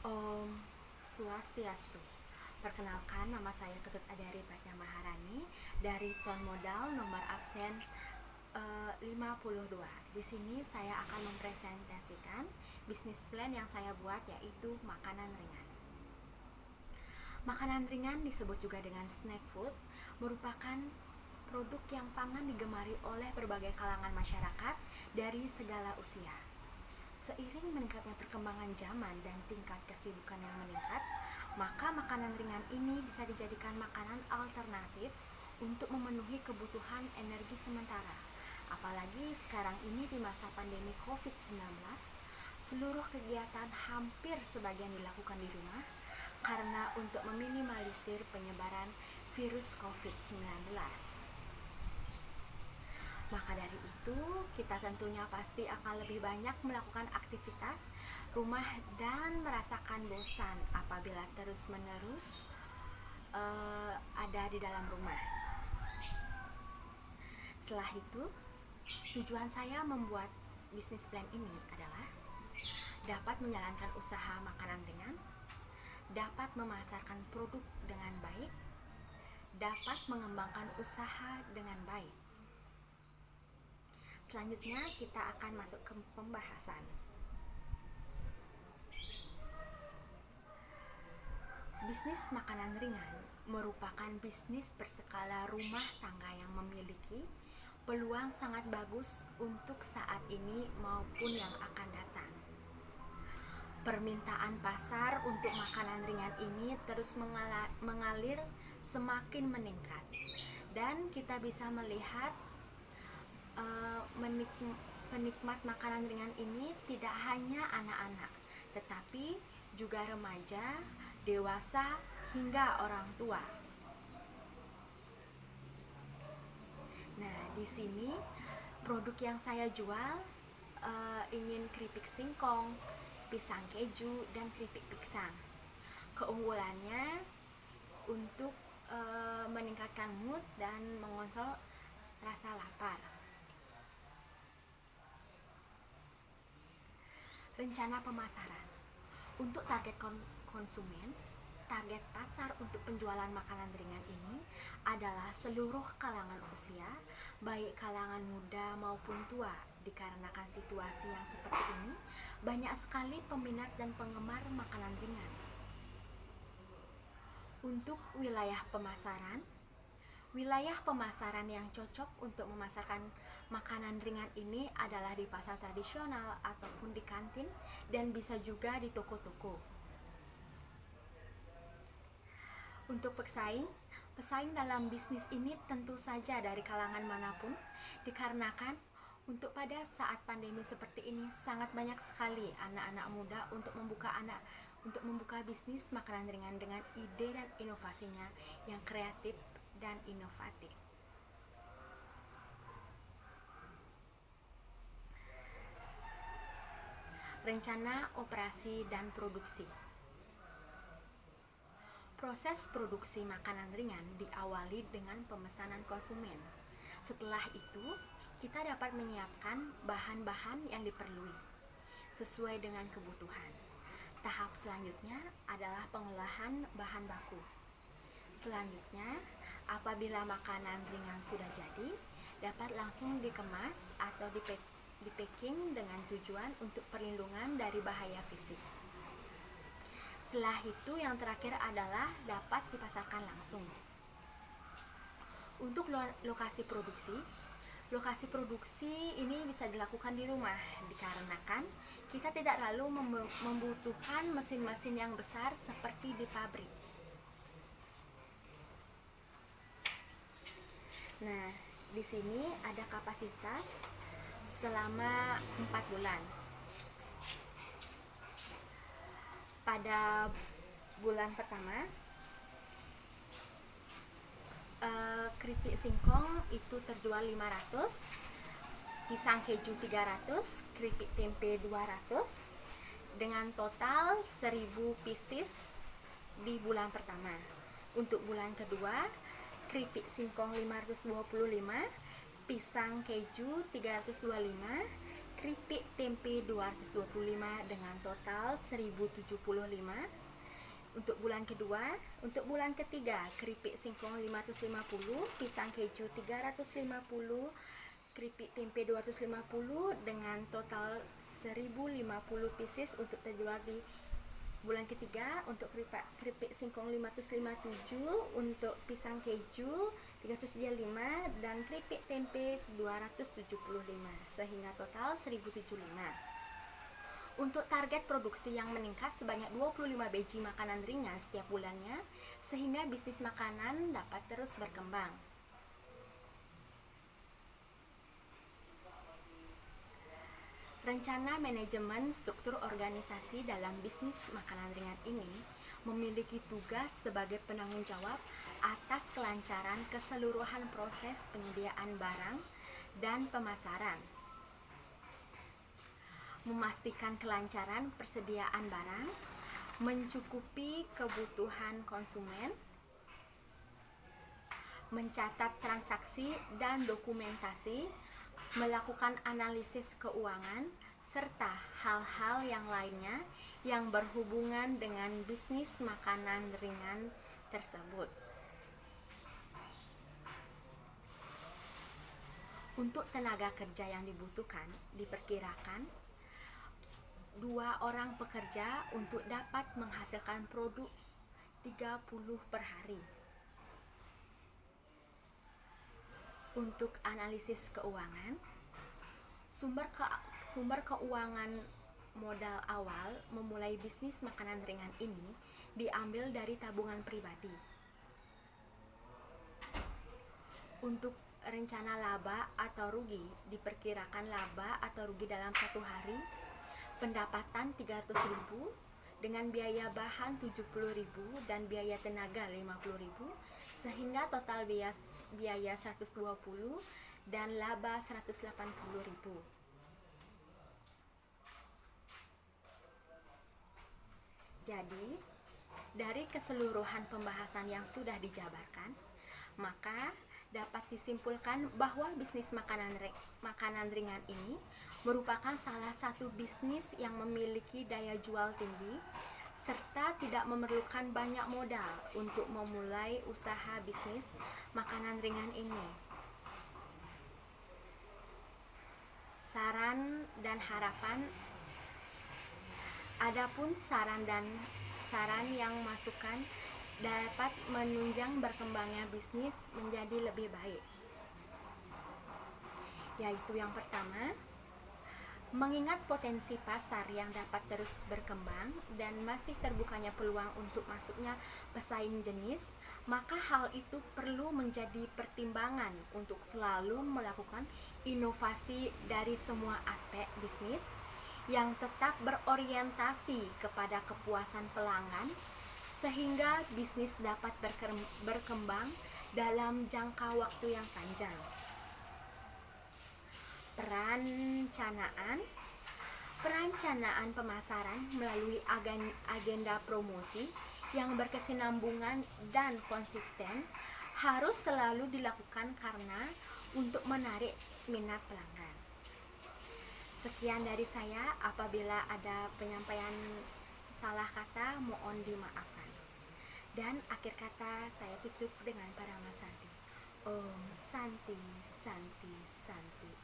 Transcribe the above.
Om Swastiastu. Perkenalkan, nama saya Ketut Adari Pratnya Maharani dari Ton Modal nomor absen 52. Di sini saya akan mempresentasikan bisnis plan yang saya buat, yaitu makanan ringan. Makanan ringan disebut juga dengan snack food, merupakan produk yang pangan digemari oleh berbagai kalangan masyarakat dari segala usia. Seiring meningkatnya perkembangan zaman dan tingkat kesibukan yang meningkat, maka makanan ringan ini bisa dijadikan makanan alternatif untuk memenuhi kebutuhan energi sementara. Apalagi sekarang ini di masa pandemi COVID-19, seluruh kegiatan hampir sebagian dilakukan di rumah karena untuk meminimalisir penyebaran virus COVID-19. Maka dari itu, kita tentunya pasti akan lebih banyak melakukan aktivitas rumah dan merasakan bosan apabila terus-menerus ada di dalam rumah. Setelah itu, tujuan saya membuat bisnis plan ini adalah dapat menjalankan usaha makanan ringan, dapat memasarkan produk dengan baik, dapat mengembangkan usaha dengan baik. Selanjutnya kita akan masuk ke pembahasan. Bisnis makanan ringan merupakan bisnis berskala rumah tangga yang memiliki peluang sangat bagus untuk saat ini maupun yang akan datang. Permintaan pasar untuk makanan ringan ini terus mengalir semakin meningkat, dan kita bisa melihat penikmat makanan ringan ini tidak hanya anak-anak, tetapi juga remaja, dewasa, hingga orang tua. Nah, di sini produk yang saya jual ingin keripik singkong, pisang keju, dan keripik pisang. Keunggulannya untuk meningkatkan mood dan mengontrol rasa lapar. Rencana pemasaran untuk target konsumen. Target pasar untuk penjualan makanan ringan ini adalah seluruh kalangan usia, baik kalangan muda maupun tua. Dikarenakan situasi yang seperti ini, banyak sekali peminat dan penggemar makanan ringan. Untuk wilayah pemasaran yang cocok untuk memasarkan makanan ringan ini adalah di pasar tradisional ataupun di kantin, dan bisa juga di toko-toko. Untuk pesaing dalam bisnis ini tentu saja dari kalangan manapun, dikarenakan untuk pada saat pandemi seperti ini sangat banyak sekali anak-anak muda untuk membuka bisnis makanan ringan dengan ide dan inovasinya yang kreatif dan inovatif. Rencana operasi dan produksi. Proses produksi makanan ringan diawali dengan pemesanan konsumen. Setelah itu, kita dapat menyiapkan bahan-bahan yang diperlui sesuai dengan kebutuhan. Tahap selanjutnya adalah pengolahan bahan baku. Selanjutnya, apabila makanan ringan sudah jadi, dapat langsung dikemas atau dipacking dengan tujuan untuk perlindungan dari bahaya fisik. Setelah itu, yang terakhir adalah dapat dipasarkan langsung. Untuk lokasi produksi ini bisa dilakukan di rumah, dikarenakan kita tidak lalu membutuhkan mesin-mesin yang besar seperti di pabrik. Nah, di sini ada kapasitas selama 4 bulan. Pada bulan pertama, keripik singkong itu terjual 500, pisang keju 300, keripik tempe 200, dengan total 1000 pieces di bulan pertama. Untuk bulan kedua, keripik singkong 525, pisang keju 325, keripik tempe 225 dengan total 1075. Untuk bulan kedua. Untuk bulan ketiga, keripik singkong 550, pisang keju 350, keripik tempe 250 dengan total 1050 pieces untuk terjual di bulan ketiga. Untuk keripik singkong 557, untuk pisang keju 335 dan keripik tempe 275 sehingga total 1075. Untuk target produksi yang meningkat sebanyak 25 biji makanan ringan setiap bulannya sehingga bisnis makanan dapat terus berkembang. Rencana manajemen struktur organisasi dalam bisnis makanan ringan ini memiliki tugas sebagai penanggung jawab atas kelancaran keseluruhan proses penyediaan barang dan pemasaran, memastikan kelancaran persediaan barang, mencukupi kebutuhan konsumen, mencatat transaksi dan dokumentasi, melakukan analisis keuangan, serta hal-hal yang lainnya yang berhubungan dengan bisnis makanan ringan tersebut. Untuk tenaga kerja yang dibutuhkan, diperkirakan 2 orang pekerja untuk dapat menghasilkan produk 30 per hari. Untuk analisis keuangan, sumber keuangan modal awal memulai bisnis makanan ringan ini diambil dari tabungan pribadi. Untuk rencana laba atau rugi, diperkirakan laba atau rugi dalam satu hari pendapatan 300.000 dengan biaya bahan 70.000 dan biaya tenaga 50.000 sehingga total biaya 120 dan laba 180.000. Jadi, dari keseluruhan pembahasan yang sudah dijabarkan, maka dapat disimpulkan bahwa bisnis makanan ringan ini merupakan salah satu bisnis yang memiliki daya jual tinggi serta tidak memerlukan banyak modal untuk memulai usaha bisnis makanan ringan ini. Saran dan harapan. Adapun saran yang masukan dapat menunjang berkembangnya bisnis menjadi lebih baik. Yaitu yang pertama, mengingat potensi pasar yang dapat terus berkembang dan masih terbukanya peluang untuk masuknya pesaing jenis, maka hal itu perlu menjadi pertimbangan untuk selalu melakukan inovasi dari semua aspek bisnis yang tetap berorientasi kepada kepuasan pelanggan sehingga bisnis dapat berkembang dalam jangka waktu yang panjang. Perencanaan pemasaran melalui agenda promosi yang berkesinambungan dan konsisten harus selalu dilakukan karena untuk menarik minat pelanggan. Sekian dari saya, apabila ada penyampaian salah kata mohon dimaafkan. Dan akhir kata saya tutup dengan Paramasanti. Om Santi Santi Santi.